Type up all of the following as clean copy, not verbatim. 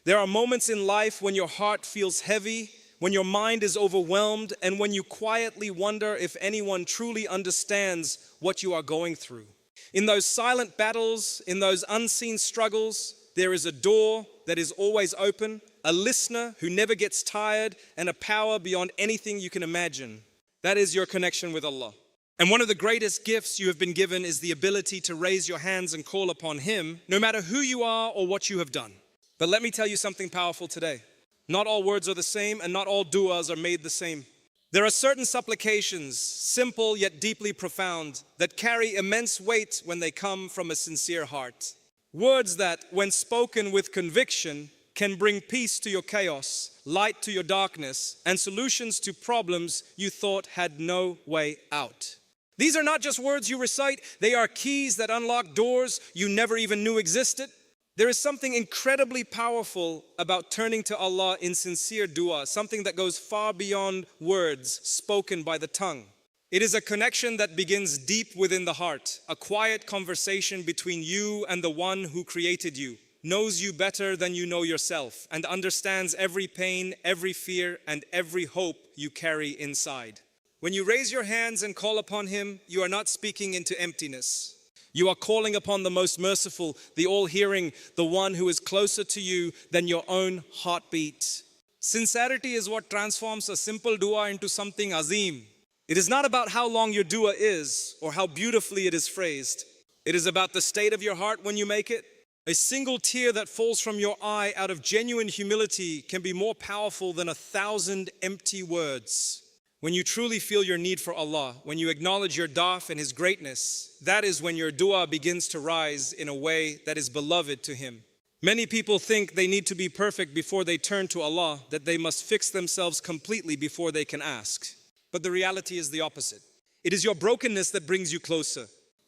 There are moments in life when your heart feels heavy, when your mind is overwhelmed, and when you quietly wonder if anyone truly understands what you are going through. In those silent battles, in those unseen struggles, there is a door that is always open, a listener who never gets tired, and a power beyond anything you can imagine. That is your connection with Allah. And one of the greatest gifts you have been given is the ability to raise your hands and call upon Him, no matter who you are or what you have done. But let me tell you something powerful today. Not all words are the same, and not all du'as are made the same. There are certain supplications, simple yet deeply profound, that carry immense weight when they come from a sincere heart. Words that, when spoken with conviction, can bring peace to your chaos, light to your darkness, and solutions to problems you thought had no way out. These are not just words you recite, they are keys that unlock doors you never even knew existed. There is something incredibly powerful about turning to Allah in sincere dua, something that goes far beyond words spoken by the tongue. It is a connection that begins deep within the heart, a quiet conversation between you and the one who created you, knows you better than you know yourself, and understands every pain, every fear, and every hope you carry inside. When you raise your hands and call upon Him, you are not speaking into emptiness. You are calling upon the most merciful, the all-hearing, the one who is closer to you than your own heartbeat. Sincerity is what transforms a simple dua into something azim. It is not about how long your dua is or how beautifully it is phrased. It is about the state of your heart when you make it. A single tear that falls from your eye out of genuine humility can be more powerful than 1,000 empty words. When you truly feel your need for Allah, when you acknowledge your daf and His greatness, that is when your dua begins to rise in a way that is beloved to Him. Many people think they need to be perfect before they turn to Allah, that they must fix themselves completely before they can ask. But the reality is the opposite. It is your brokenness that brings you closer.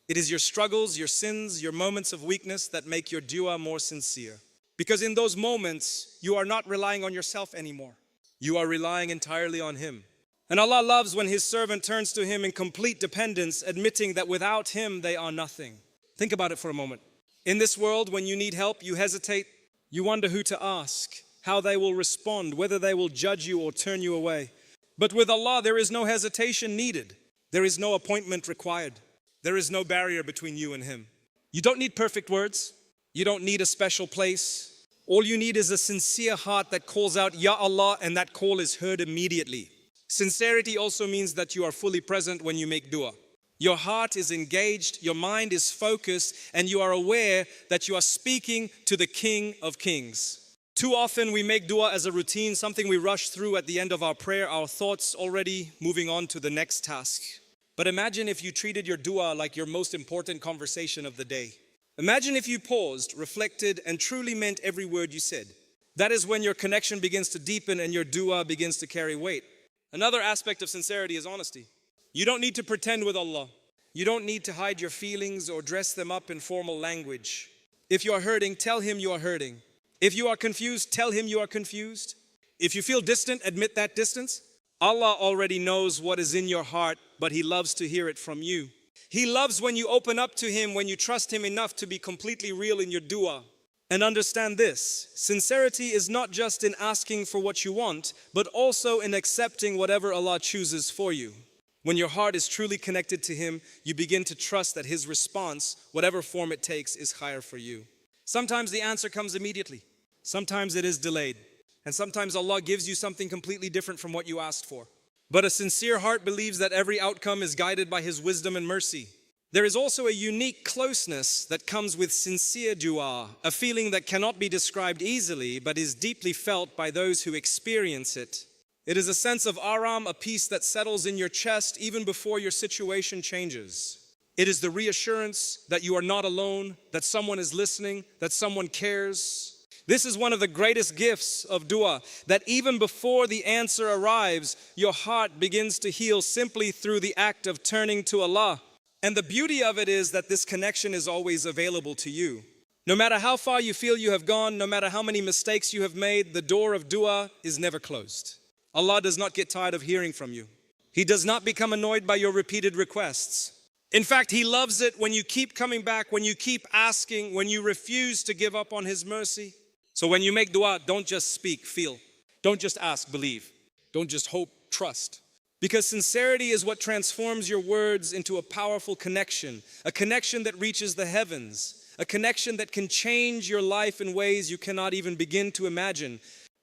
It is your struggles, your sins, your moments of weakness that make your dua more sincere. Because in those moments, you are not relying on yourself anymore. You are relying entirely on Him. And Allah loves when His servant turns to Him in complete dependence, admitting that without Him, they are nothing. Think about it for a moment. In this world, when you need help, you hesitate. You wonder who to ask, how they will respond, whether they will judge you or turn you away. But with Allah, there is no hesitation needed. There is no appointment required. There is no barrier between you and Him. You don't need perfect words. You don't need a special place. All you need is a sincere heart that calls out, Ya Allah, and that call is heard immediately. Sincerity also means that you are fully present when you make dua. Your heart is engaged, your mind is focused, and you are aware that you are speaking to the King of Kings. Too often we make dua as a routine, something we rush through at the end of our prayer, our thoughts already moving on to the next task. But imagine if you treated your dua like your most important conversation of the day. Imagine if you paused, reflected, and truly meant every word you said. That is when your connection begins to deepen and your dua begins to carry weight. Another aspect of sincerity is honesty. You don't need to pretend with Allah. You don't need to hide your feelings or dress them up in formal language. If you are hurting, tell Him you are hurting. If you are confused, tell Him you are confused. If you feel distant, admit that distance. Allah already knows what is in your heart, but He loves to hear it from you. He loves when you open up to Him, when you trust Him enough to be completely real in your dua. And understand this, sincerity is not just in asking for what you want, but also in accepting whatever Allah chooses for you. When your heart is truly connected to Him, you begin to trust that His response, whatever form it takes, is higher for you. Sometimes the answer comes immediately. Sometimes it is delayed. And sometimes Allah gives you something completely different from what you asked for. But a sincere heart believes that every outcome is guided by His wisdom and mercy. There is also a unique closeness that comes with sincere dua, a feeling that cannot be described easily, but is deeply felt by those who experience it. It is a sense of aram, a peace that settles in your chest even before your situation changes. It is the reassurance that you are not alone, that someone is listening, that someone cares. This is one of the greatest gifts of dua, that even before the answer arrives, your heart begins to heal simply through the act of turning to Allah. And the beauty of it is that this connection is always available to you. No matter how far you feel you have gone, no matter how many mistakes you have made, the door of dua is never closed. Allah does not get tired of hearing from you. He does not become annoyed by your repeated requests. In fact, He loves it when you keep coming back, when you keep asking, when you refuse to give up on His mercy. So when you make dua, don't just speak, feel. Don't just ask, believe. Don't just hope, trust. Because sincerity is what transforms your words into a powerful connection, a connection that reaches the heavens, a connection that can change your life in ways you cannot even begin to imagine.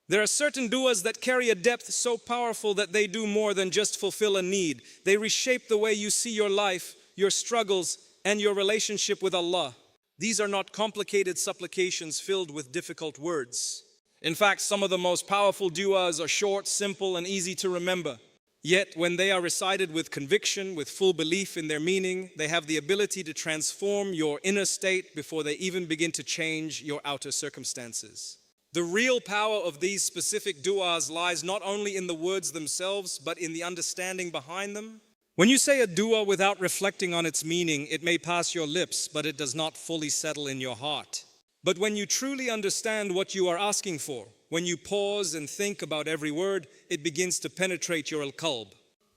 There are certain du'as that carry a depth so powerful that they do more than just fulfill a need. They reshape the way you see your life, your struggles, and your relationship with Allah. These are not complicated supplications filled with difficult words. In fact, some of the most powerful du'as are short, simple, and easy to remember. Yet, when they are recited with conviction, with full belief in their meaning, they have the ability to transform your inner state before they even begin to change your outer circumstances. The real power of these specific du'as lies not only in the words themselves, but in the understanding behind them. When you say a du'a without reflecting on its meaning, it may pass your lips, but it does not fully settle in your heart. But when you truly understand what you are asking for, when you pause and think about every word, it begins to penetrate your qalb.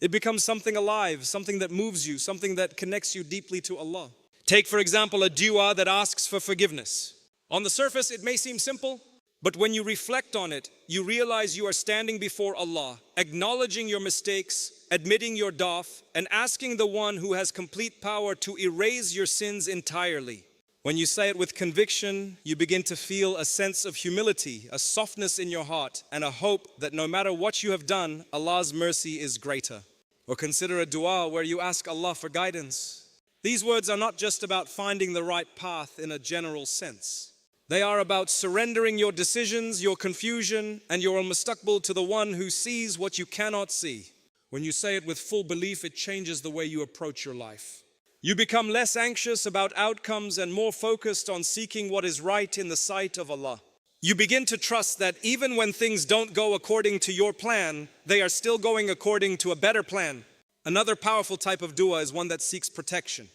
It becomes something alive, something that moves you, something that connects you deeply to Allah. Take, for example, a du'a that asks for forgiveness. On the surface, it may seem simple, but when you reflect on it, you realize you are standing before Allah, acknowledging your mistakes, admitting your daf, and asking the one who has complete power to erase your sins entirely. When you say it with conviction, you begin to feel a sense of humility, a softness in your heart, and a hope that no matter what you have done, Allah's mercy is greater. Or consider a dua where you ask Allah for guidance. These words are not just about finding the right path in a general sense. They are about surrendering your decisions, your confusion, and your mustaqbal to the one who sees what you cannot see. When you say it with full belief, it changes the way you approach your life. You become less anxious about outcomes and more focused on seeking what is right in the sight of Allah. You begin to trust that even when things don't go according to your plan, they are still going according to a better plan. Another powerful type of dua is one that seeks protection.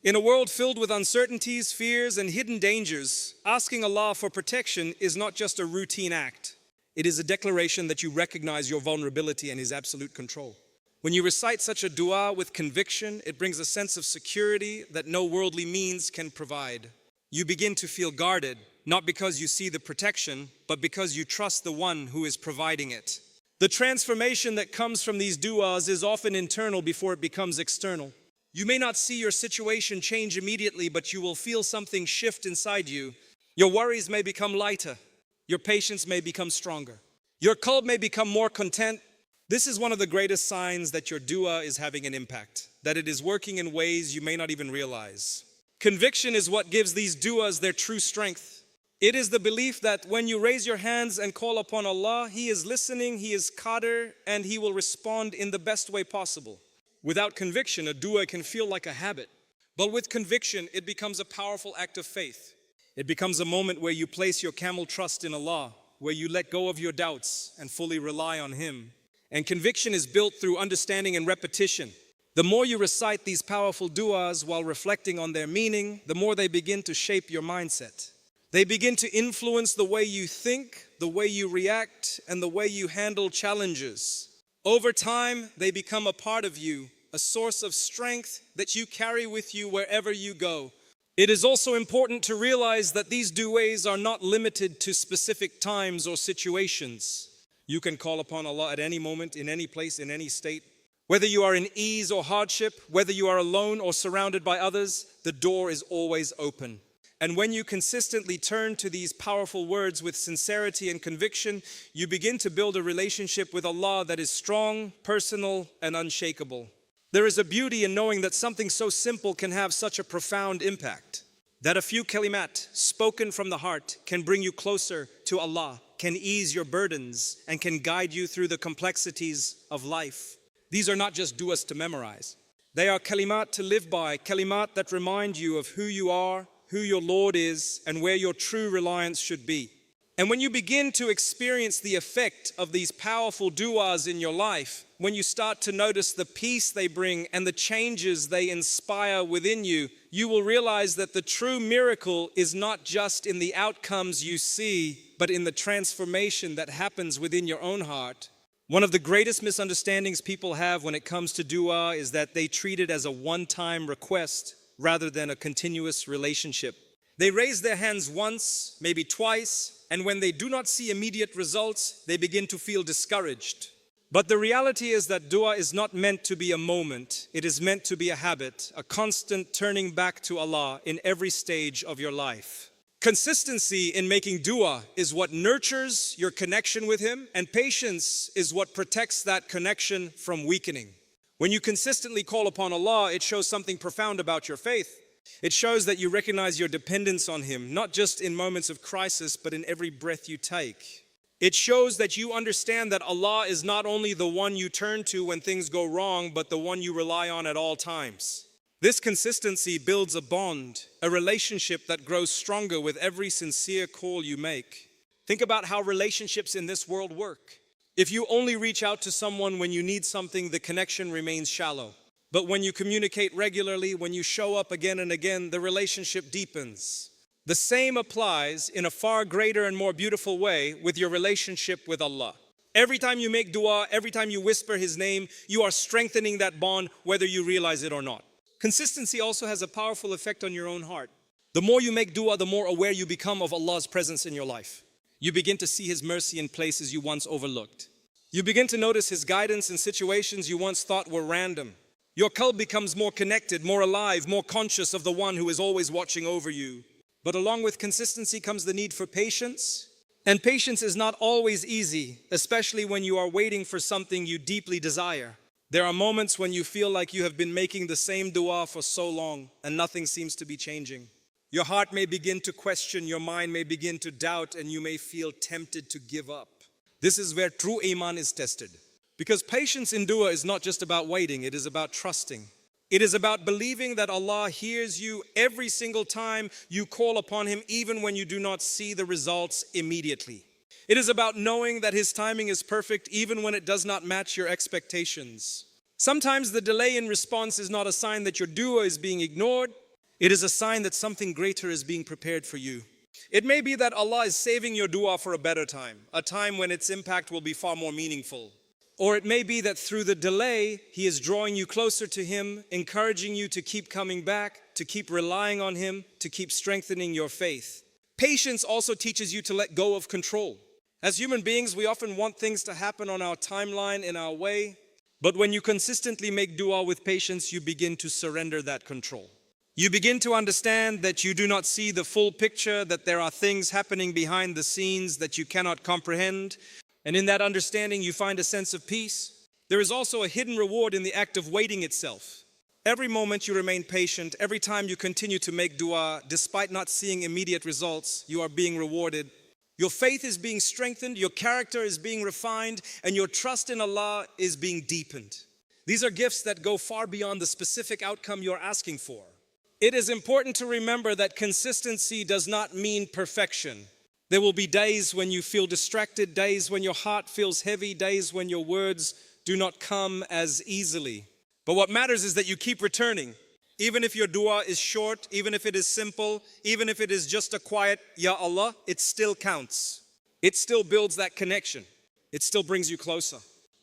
In a world filled with uncertainties, fears, and hidden dangers, asking Allah for protection is not just a routine act. It is a declaration that you recognize your vulnerability and His absolute control. When you recite such a dua with conviction, it brings a sense of security that no worldly means can provide. You begin to feel guarded, not because you see the protection, but because you trust the one who is providing it. The transformation that comes from these duas is often internal before it becomes external. You may not see your situation change immediately, but you will feel something shift inside you. Your worries may become lighter. Your patience may become stronger. Your qalb may become more content. This is one of the greatest signs that your dua is having an impact, that it is working in ways you may not even realize. Conviction is what gives these duas their true strength. It is the belief that when you raise your hands and call upon Allah, He is listening, He is qadir, and He will respond in the best way possible. Without conviction, a dua can feel like a habit. But with conviction, it becomes a powerful act of faith. It becomes a moment where you place your camel trust in Allah, where you let go of your doubts and fully rely on Him. And conviction is built through understanding and repetition. The more you recite these powerful duas while reflecting on their meaning, the more they begin to shape your mindset. They begin to influence the way you think, the way you react, and the way you handle challenges. Over time, they become a part of you, a source of strength that you carry with you wherever you go. It is also important to realize that these du'as are not limited to specific times or situations. You can call upon Allah at any moment, in any place, in any state. Whether you are in ease or hardship, whether you are alone or surrounded by others, the door is always open. And when you consistently turn to these powerful words with sincerity and conviction, you begin to build a relationship with Allah that is strong, personal, and unshakable. There is a beauty in knowing that something so simple can have such a profound impact. That a few kalimat spoken from the heart can bring you closer to Allah, can ease your burdens, and can guide you through the complexities of life. These are not just du'as to memorize. They are kalimat to live by, kalimat that remind you of who you are, who your Lord is, and where your true reliance should be. And when you begin to experience the effect of these powerful du'as in your life, when you start to notice the peace they bring and the changes they inspire within you, you will realize that the true miracle is not just in the outcomes you see, but in the transformation that happens within your own heart. One of the greatest misunderstandings people have when it comes to dua is that they treat it as a one-time request rather than a continuous relationship. They raise their hands once, maybe twice, and when they do not see immediate results, they begin to feel discouraged. But the reality is that dua is not meant to be a moment. It is meant to be a habit, a constant turning back to Allah in every stage of your life. Consistency in making dua is what nurtures your connection with Him, and patience is what protects that connection from weakening. When you consistently call upon Allah, it shows something profound about your faith. It shows that you recognize your dependence on Him, not just in moments of crisis, but in every breath you take. It shows that you understand that Allah is not only the one you turn to when things go wrong, but the one you rely on at all times. This consistency builds a bond, a relationship that grows stronger with every sincere call you make. Think about how relationships in this world work. If you only reach out to someone when you need something, the connection remains shallow. But when you communicate regularly, when you show up again and again, the relationship deepens. The same applies in a far greater and more beautiful way with your relationship with Allah. Every time you make dua, every time you whisper His name, you are strengthening that bond whether you realize it or not. Consistency also has a powerful effect on your own heart. The more you make dua, the more aware you become of Allah's presence in your life. You begin to see His mercy in places you once overlooked. You begin to notice His guidance in situations you once thought were random. Your qalb becomes more connected, more alive, more conscious of the one who is always watching over you. But along with consistency comes the need for patience. And patience is not always easy, especially when you are waiting for something you deeply desire. There are moments when you feel like you have been making the same dua for so long and nothing seems to be changing. Your heart may begin to question, your mind may begin to doubt, and you may feel tempted to give up. This is where true iman is tested. Because patience in dua is not just about waiting, it is about trusting. It is about believing that Allah hears you every single time you call upon Him, even when you do not see the results immediately. It is about knowing that His timing is perfect, even when it does not match your expectations. Sometimes the delay in response is not a sign that your dua is being ignored. It is a sign that something greater is being prepared for you. It may be that Allah is saving your dua for a better time, a time when its impact will be far more meaningful. Or it may be that through the delay, He is drawing you closer to Him, encouraging you to keep coming back, to keep relying on Him, to keep strengthening your faith. Patience also teaches you to let go of control. As human beings, we often want things to happen on our timeline, in our way. But when you consistently make dua with patience, you begin to surrender that control. You begin to understand that you do not see the full picture, that there are things happening behind the scenes that you cannot comprehend. And in that understanding, you find a sense of peace. There is also a hidden reward in the act of waiting itself. Every moment you remain patient, every time you continue to make dua, despite not seeing immediate results, you are being rewarded. Your faith is being strengthened, your character is being refined, and your trust in Allah is being deepened. These are gifts that go far beyond the specific outcome you're asking for. It is important to remember that consistency does not mean perfection. There will be days when you feel distracted, days when your heart feels heavy, days when your words do not come as easily. But what matters is that you keep returning. Even if your dua is short, even if it is simple, even if it is just a quiet Ya Allah, it still counts. It still builds that connection. It still brings you closer.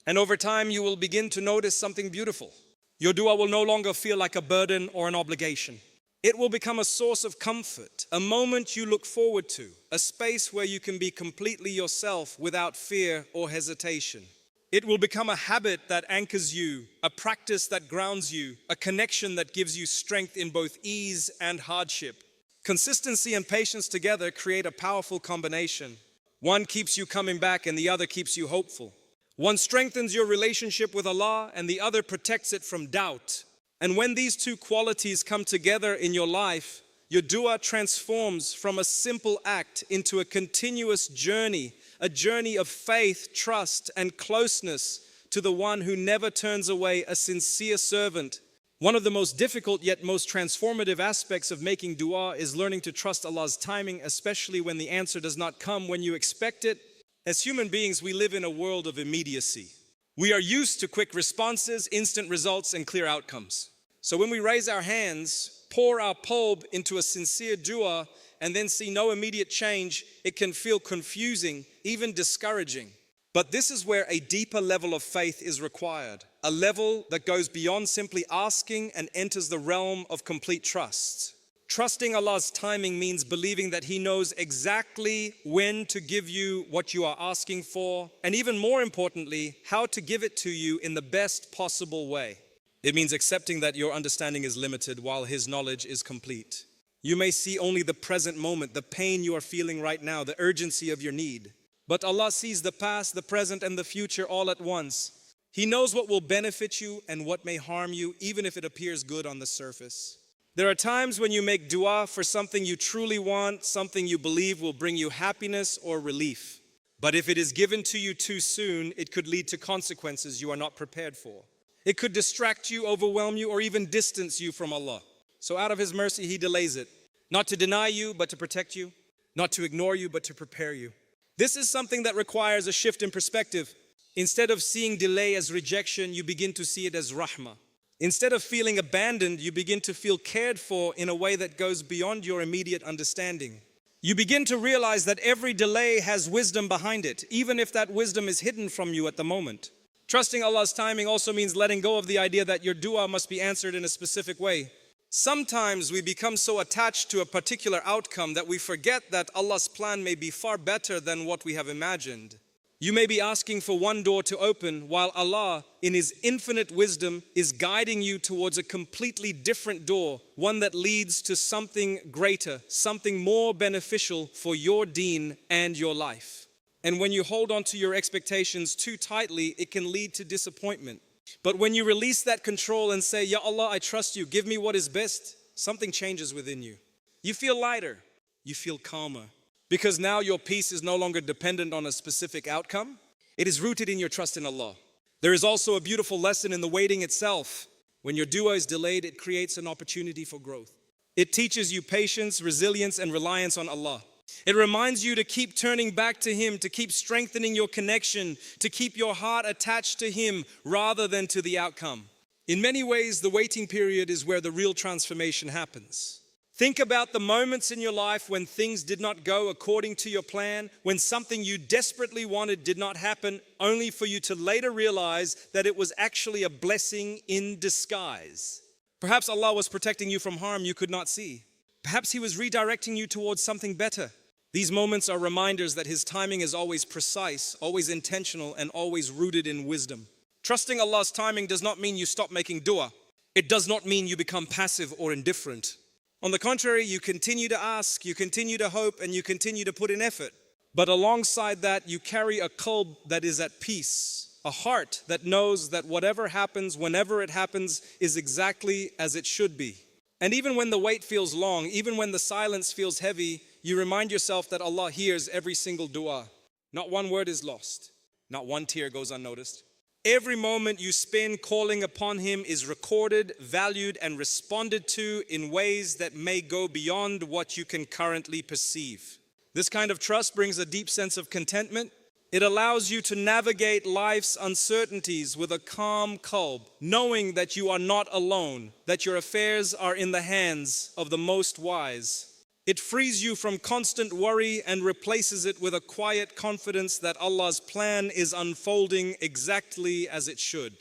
And over time, you will begin to notice something beautiful. Your dua will no longer feel like a burden or an obligation. It will become a source of comfort, a moment you look forward to, a space where you can be completely yourself without fear or hesitation. It will become a habit that anchors you, a practice that grounds you, a connection that gives you strength in both ease and hardship. Consistency and patience together create a powerful combination. One keeps you coming back and the other keeps you hopeful. One strengthens your relationship with Allah and the other protects it from doubt. And when these two qualities come together in your life, your dua transforms from a simple act into a continuous journey, a journey of faith, trust, and closeness to the one who never turns away, a sincere servant. One of the most difficult yet most transformative aspects of making dua is learning to trust Allah's timing, especially when the answer does not come when you expect it. As human beings, we live in a world of immediacy. We are used to quick responses, instant results, and clear outcomes. So when we raise our hands, pour our qalb into a sincere dua, and then see no immediate change, it can feel confusing, even discouraging. But this is where a deeper level of faith is required, a level that goes beyond simply asking and enters the realm of complete trust. Trusting Allah's timing means believing that He knows exactly when to give you what you are asking for, and even more importantly, how to give it to you in the best possible way. It means accepting that your understanding is limited while His knowledge is complete. You may see only the present moment, the pain you are feeling right now, the urgency of your need. But Allah sees the past, the present, and the future all at once. He knows what will benefit you and what may harm you, even if it appears good on the surface. There are times when you make dua for something you truly want, something you believe will bring you happiness or relief. But if it is given to you too soon, it could lead to consequences you are not prepared for. It could distract you, overwhelm you, or even distance you from Allah. So out of His mercy, He delays it. Not to deny you, but to protect you. Not to ignore you, but to prepare you. This is something that requires a shift in perspective. Instead of seeing delay as rejection, you begin to see it as rahmah. Instead of feeling abandoned, you begin to feel cared for in a way that goes beyond your immediate understanding. You begin to realize that every delay has wisdom behind it, even if that wisdom is hidden from you at the moment. Trusting Allah's timing also means letting go of the idea that your dua must be answered in a specific way. Sometimes we become so attached to a particular outcome that we forget that Allah's plan may be far better than what we have imagined. You may be asking for one door to open while Allah, in His infinite wisdom, is guiding you towards a completely different door, one that leads to something greater, something more beneficial for your deen and your life. And when you hold on to your expectations too tightly, it can lead to disappointment. But when you release that control and say, Ya Allah, I trust you, give me what is best, something changes within you. You feel lighter, you feel calmer. Because now your peace is no longer dependent on a specific outcome. It is rooted in your trust in Allah. There is also a beautiful lesson in the waiting itself. When your dua is delayed, it creates an opportunity for growth. It teaches you patience, resilience, and reliance on Allah. It reminds you to keep turning back to Him, to keep strengthening your connection, to keep your heart attached to Him rather than to the outcome. In many ways, the waiting period is where the real transformation happens. Think about the moments in your life when things did not go according to your plan, when something you desperately wanted did not happen, only for you to later realize that it was actually a blessing in disguise. Perhaps Allah was protecting you from harm you could not see. Perhaps He was redirecting you towards something better. These moments are reminders that His timing is always precise, always intentional, and always rooted in wisdom. Trusting Allah's timing does not mean you stop making dua. It does not mean you become passive or indifferent. On the contrary, you continue to ask, you continue to hope, and you continue to put in effort. But alongside that, you carry a qalb that is at peace, a heart that knows that whatever happens, whenever it happens, is exactly as it should be. And even when the wait feels long, even when the silence feels heavy, you remind yourself that Allah hears every single dua. Not one word is lost. Not one tear goes unnoticed. Every moment you spend calling upon Him is recorded, valued, and responded to in ways that may go beyond what you can currently perceive. This kind of trust brings a deep sense of contentment. It allows you to navigate life's uncertainties with a calm qalb, knowing that you are not alone, that your affairs are in the hands of the Most Wise. It frees you from constant worry and replaces it with a quiet confidence that Allah's plan is unfolding exactly as it should.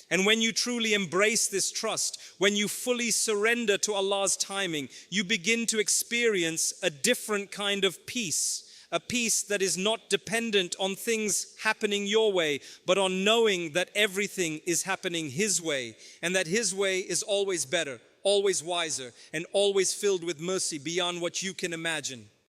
And when you truly embrace this trust, when you fully surrender to Allah's timing, you begin to experience a different kind of peace. A peace that is not dependent on things happening your way, but on knowing that everything is happening His way, and that His way is always better, always wiser, and always filled with mercy beyond what you can imagine.